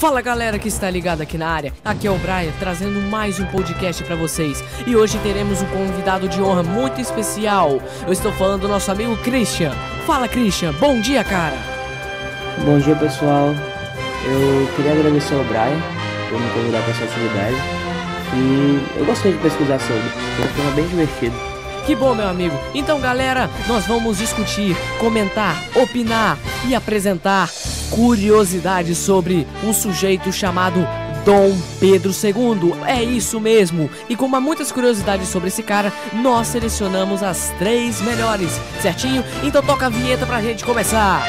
Fala galera que está ligado aqui na área, aqui é o Brian trazendo mais um podcast pra vocês. E hoje teremos um convidado de honra muito especial. Eu estou falando do nosso amigo Christian. Fala Christian, bom dia cara. Bom dia pessoal, eu queria agradecer ao Brian por me convidar para essa atividade. E eu gostei de pesquisar sobre, foi um tema bem divertido. Que bom meu amigo, então galera, nós vamos discutir, comentar, opinar e apresentar curiosidades sobre um sujeito chamado Dom Pedro II. É isso mesmo, e como há muitas curiosidades sobre esse cara, nós selecionamos as 3 melhores, certinho? Então toca a vinheta pra gente começar.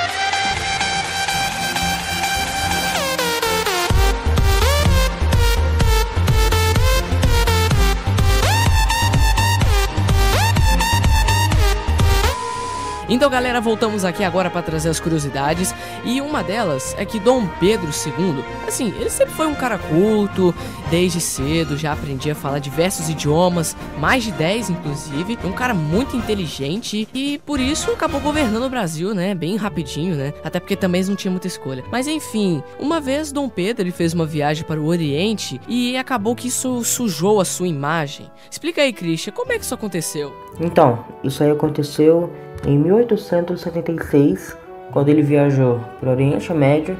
Então galera, voltamos aqui agora para trazer as curiosidades. E uma delas é que Dom Pedro II, assim, ele sempre foi um cara culto. Desde cedo já aprendia a falar diversos idiomas, mais de 10 inclusive. Um cara muito inteligente e por isso acabou governando o Brasil, né, bem rapidinho, né. Até porque também não tinha muita escolha. Mas enfim, uma vez Dom Pedro ele fez uma viagem para o Oriente e acabou que isso sujou a sua imagem. Explica aí Christian, como é que isso aconteceu? Então, isso aí aconteceu em 1876, quando ele viajou para o Oriente Médio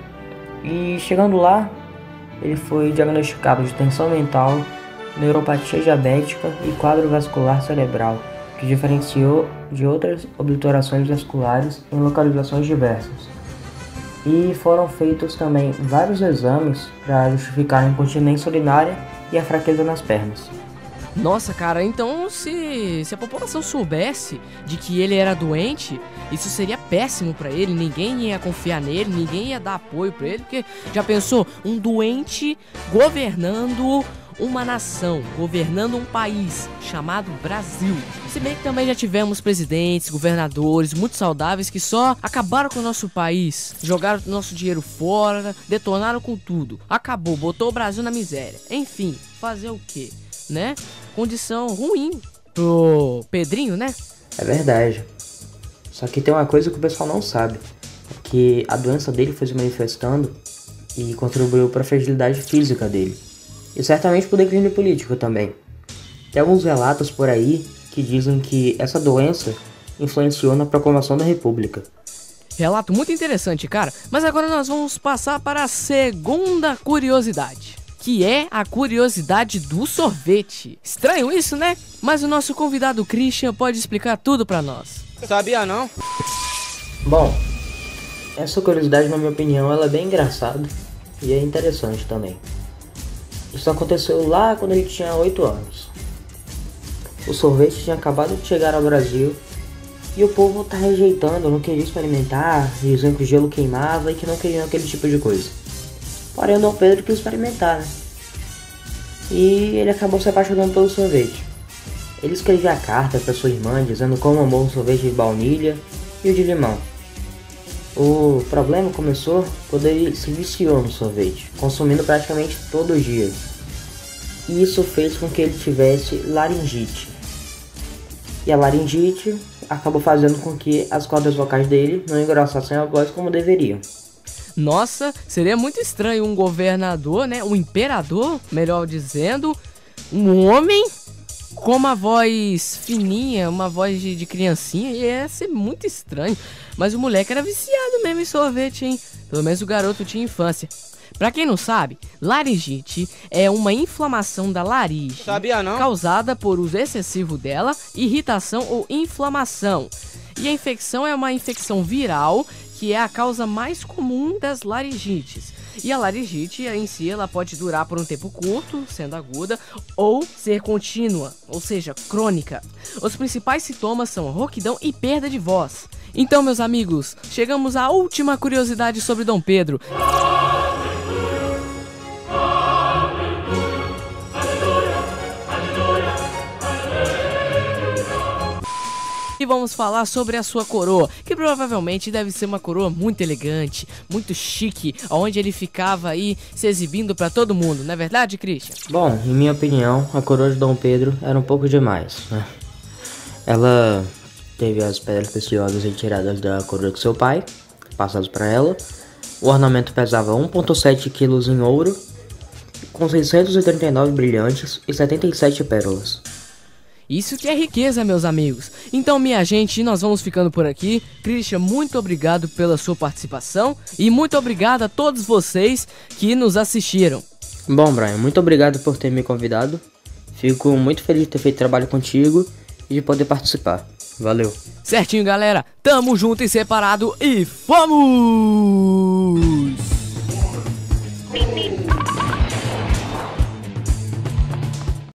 e chegando lá, ele foi diagnosticado de tensão mental, neuropatia diabética e quadro vascular cerebral, que diferenciou de outras obliterações vasculares em localizações diversas. E foram feitos também vários exames para justificar a incontinência urinária e a fraqueza nas pernas. Nossa, cara, então se a população soubesse de que ele era doente, isso seria péssimo pra ele, ninguém ia confiar nele, ninguém ia dar apoio pra ele, porque já pensou, um doente governando uma nação, governando um país chamado Brasil. Se bem que também já tivemos presidentes, governadores muito saudáveis que só acabaram com o nosso país, jogaram nosso dinheiro fora, detonaram com tudo, acabou, botou o Brasil na miséria. Enfim, fazer o quê, né? Condição ruim pro Pedrinho, né? É verdade. Só que tem uma coisa que o pessoal não sabe, é que a doença dele foi se manifestando e contribuiu para a fragilidade física dele. E certamente pro declínio político também. Tem alguns relatos por aí que dizem que essa doença influenciou na proclamação da República. Relato muito interessante, cara. Mas agora nós vamos passar para a segunda curiosidade, que é a curiosidade do sorvete. Estranho isso, né? Mas o nosso convidado Christian pode explicar tudo pra nós. Sabia não? Bom, essa curiosidade, na minha opinião, ela é bem engraçada e é interessante também. Isso aconteceu lá quando ele tinha 8 anos. O sorvete tinha acabado de chegar ao Brasil e o povo tá rejeitando, não queria experimentar, dizendo que o gelo queimava e que não queriam aquele tipo de coisa. Porém, o Dom Pedro quis experimentar, né? E ele acabou se apaixonando pelo sorvete. Ele escrevia carta para sua irmã dizendo como amou o sorvete de baunilha e o de limão. O problema começou quando ele se viciou no sorvete, consumindo praticamente todo dia. E isso fez com que ele tivesse laringite. E a laringite acabou fazendo com que as cordas vocais dele não engrossassem a voz como deveriam. Nossa, seria muito estranho um governador, né? Um imperador, melhor dizendo, um homem com uma voz fininha, uma voz de criancinha, ia ser muito estranho. Mas o moleque era viciado mesmo em sorvete, hein? Pelo menos o garoto tinha infância. Pra quem não sabe, laringite é uma inflamação da laringe. Sabia não? Causada por uso excessivo dela, irritação ou inflamação. E a infecção é uma infecção viral, que é a causa mais comum das laringites. E a laringite em si, ela pode durar por um tempo curto, sendo aguda, ou ser contínua, ou seja, crônica. Os principais sintomas são rouquidão e perda de voz. Então, meus amigos, chegamos à última curiosidade sobre Dom Pedro. E vamos falar sobre a sua coroa, que provavelmente deve ser uma coroa muito elegante, muito chique, onde ele ficava aí se exibindo pra todo mundo, não é verdade, Christian? Bom, em minha opinião, a coroa de Dom Pedro era um pouco demais, né? Ela teve as pedras preciosas retiradas da coroa do seu pai, passadas para ela, O ornamento pesava 1,7 kg em ouro, com 639 brilhantes e 77 pérolas. Isso que é riqueza, meus amigos. Então, minha gente, nós vamos ficando por aqui. Christian, muito obrigado pela sua participação e muito obrigado a todos vocês que nos assistiram. Bom, Brian, muito obrigado por ter me convidado. Fico muito feliz de ter feito trabalho contigo e de poder participar. Valeu. Certinho, galera. Tamo junto e separado e fomos!